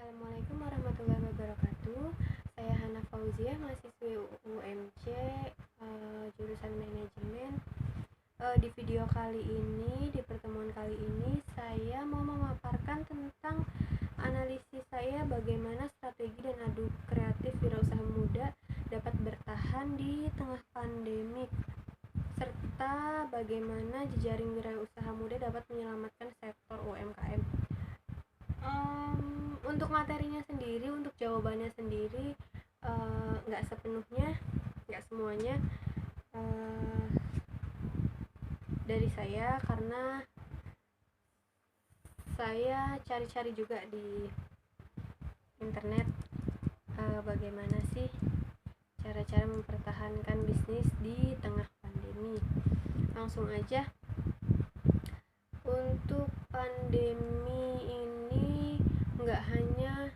Assalamualaikum warahmatullahi wabarakatuh. Saya Hana Fauziah, mahasiswi UMC jurusan manajemen. Di video kali ini, di pertemuan kali ini, saya mau memaparkan tentang analisis saya bagaimana strategi dan adu kreatif wirausaha muda dapat bertahan di tengah pandemi, serta bagaimana jejaring wirausaha muda dapat menyelamatkan sektor UMKM. Untuk materinya sendiri, untuk jawabannya sendiri, nggak sepenuhnya, nggak semuanya dari saya, karena saya cari-cari juga di internet bagaimana sih cara-cara mempertahankan bisnis di tengah pandemi. Langsung aja. Untuk pandemi ini nggak hanya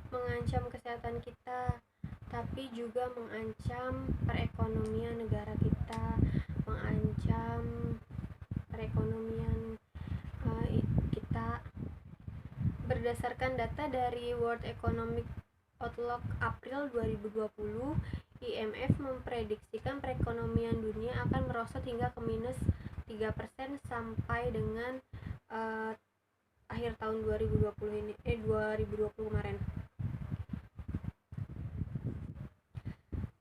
mengancam kesehatan kita, tapi juga mengancam perekonomian negara kita, mengancam perekonomian kita. Berdasarkan data dari World Economic Outlook April 2020, IMF memprediksikan perekonomian dunia akan merosot hingga ke minus 3% sampai dengan akhir tahun 2020 kemarin.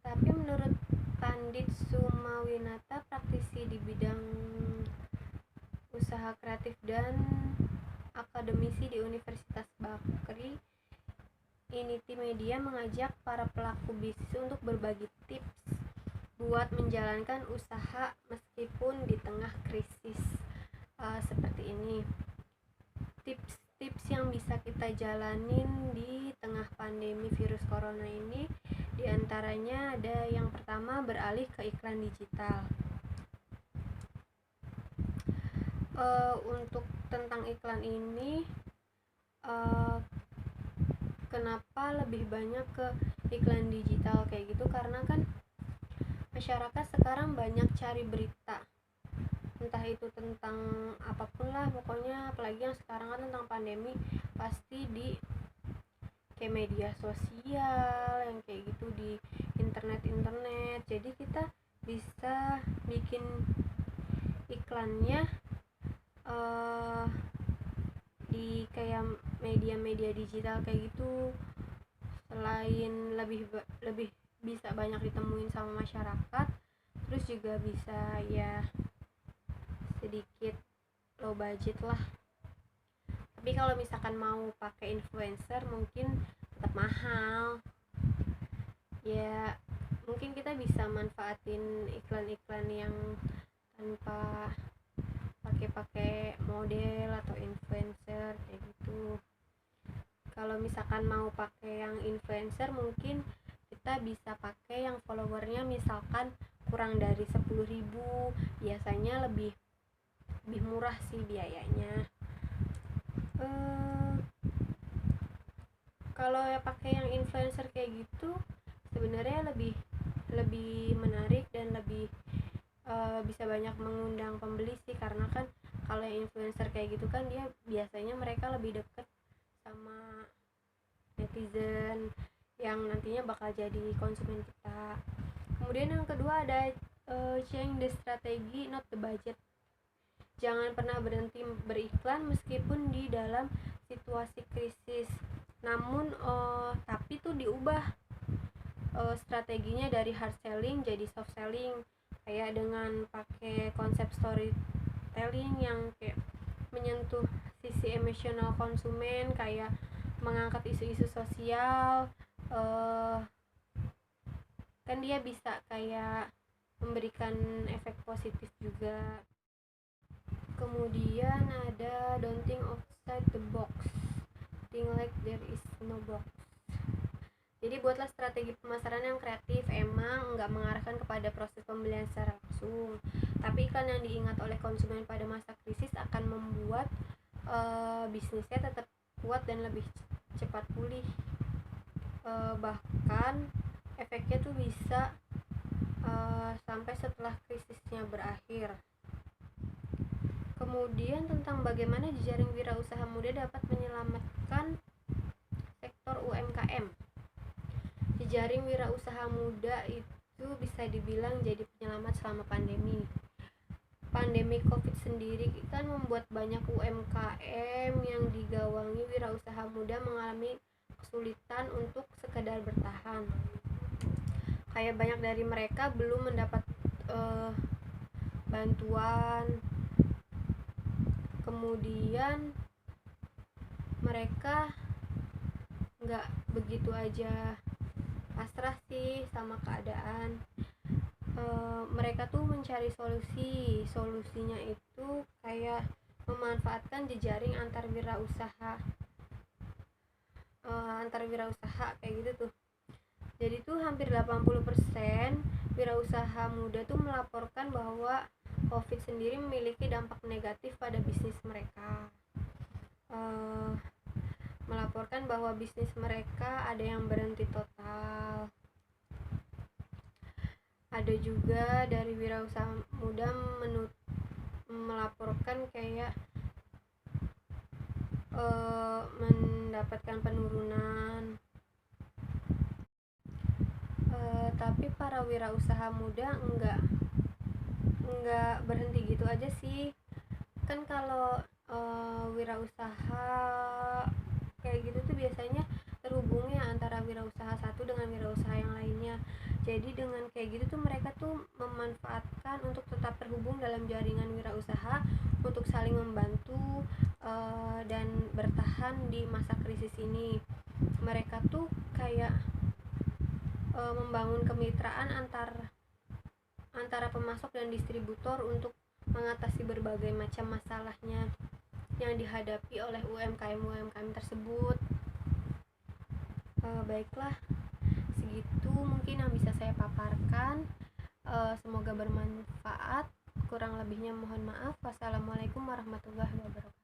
Tapi menurut Pandit Sumawinata, praktisi di bidang usaha kreatif dan akademisi di Universitas Bakri, Initi Media mengajak para pelaku bisnis untuk berbagi tips buat menjalankan usaha meskipun di tengah krisis seperti ini. Tips-tips yang bisa kita jalanin di tengah pandemi virus corona ini, diantaranya ada yang pertama, beralih ke iklan digital. Untuk tentang iklan ini, kenapa lebih banyak ke iklan digital kayak gitu, karena kan masyarakat sekarang banyak cari berita, entah itu tentang apapun lah pokoknya, apalagi yang sekarang kan tentang pandemi, pasti di kayak media sosial yang kayak gitu, di internet. Jadi kita bisa bikin iklannya di kayak media-media digital kayak gitu. Selain lebih bisa banyak ditemuin sama masyarakat, terus juga bisa ya sedikit low budget lah. Tapi kalau misalkan mau pakai influencer mungkin tetap mahal ya. Mungkin kita bisa manfaatin iklan-iklan yang tanpa pakai model atau influencer kayak gitu. Kalau misalkan mau pakai yang influencer, mungkin kita bisa pakai yang followernya misalkan kurang dari 10.000, biasanya lebih murah sih biayanya. Kalau ya pakai yang influencer kayak gitu sebenarnya lebih menarik dan lebih bisa banyak mengundang pembeli sih, karena kan kalau yang influencer kayak gitu kan dia biasanya mereka lebih deket sama netizen yang nantinya bakal jadi konsumen kita. Kemudian yang kedua ada change the strategy, not the budget. Jangan pernah berhenti beriklan meskipun di dalam situasi krisis. Namun tapi tuh diubah strateginya dari hard selling jadi soft selling, kayak dengan pakai konsep storytelling yang kayak menyentuh sisi emosional konsumen, kayak mengangkat isu-isu sosial. Kan dia bisa kayak memberikan efek positif juga. Kemudian ada don't think outside the box, think like there is no box. Jadi buatlah strategi pemasaran yang kreatif, emang nggak mengarahkan kepada proses pembelian secara langsung, tapi iklan yang diingat oleh konsumen pada masa krisis akan membuat bisnisnya tetap kuat dan lebih cepat pulih. Bahkan efeknya tuh bisa sampai setelah krisisnya berakhir. Kemudian tentang bagaimana jejaring wirausaha muda dapat menyelamatkan Jejaring wirausaha muda itu bisa dibilang jadi penyelamat selama pandemi. Pandemi COVID sendiri kan membuat banyak UMKM yang digawangi wirausaha muda mengalami kesulitan untuk sekedar bertahan. Kayak banyak dari mereka belum mendapat bantuan, kemudian mereka nggak begitu aja pasrah sih sama keadaan. Mereka tuh mencari solusinya itu kayak memanfaatkan jejaring antar wirausaha kayak gitu tuh. Jadi tuh hampir 80% wirausaha muda tuh melaporkan bahwa COVID sendiri memiliki dampak negatif pada bisnis mereka. Melaporkan bahwa bisnis mereka ada yang berhenti total. Ada juga dari wirausaha muda melaporkan kayak mendapatkan penurunan. Tapi para wirausaha muda enggak berhenti gitu aja sih. Kan kalau wirausaha kayak gitu tuh biasanya terhubungnya antara wirausaha satu dengan wirausaha yang lainnya. Jadi dengan kayak gitu tuh mereka tuh memanfaatkan untuk tetap terhubung dalam jaringan wirausaha untuk saling membantu dan bertahan di masa krisis ini. Mereka tuh kayak membangun kemitraan antara pemasok dan distributor untuk mengatasi berbagai macam masalahnya yang dihadapi oleh UMKM tersebut. Baiklah, segitu mungkin yang bisa saya paparkan. Semoga bermanfaat. Kurang lebihnya mohon maaf. Wassalamualaikum warahmatullahi wabarakatuh.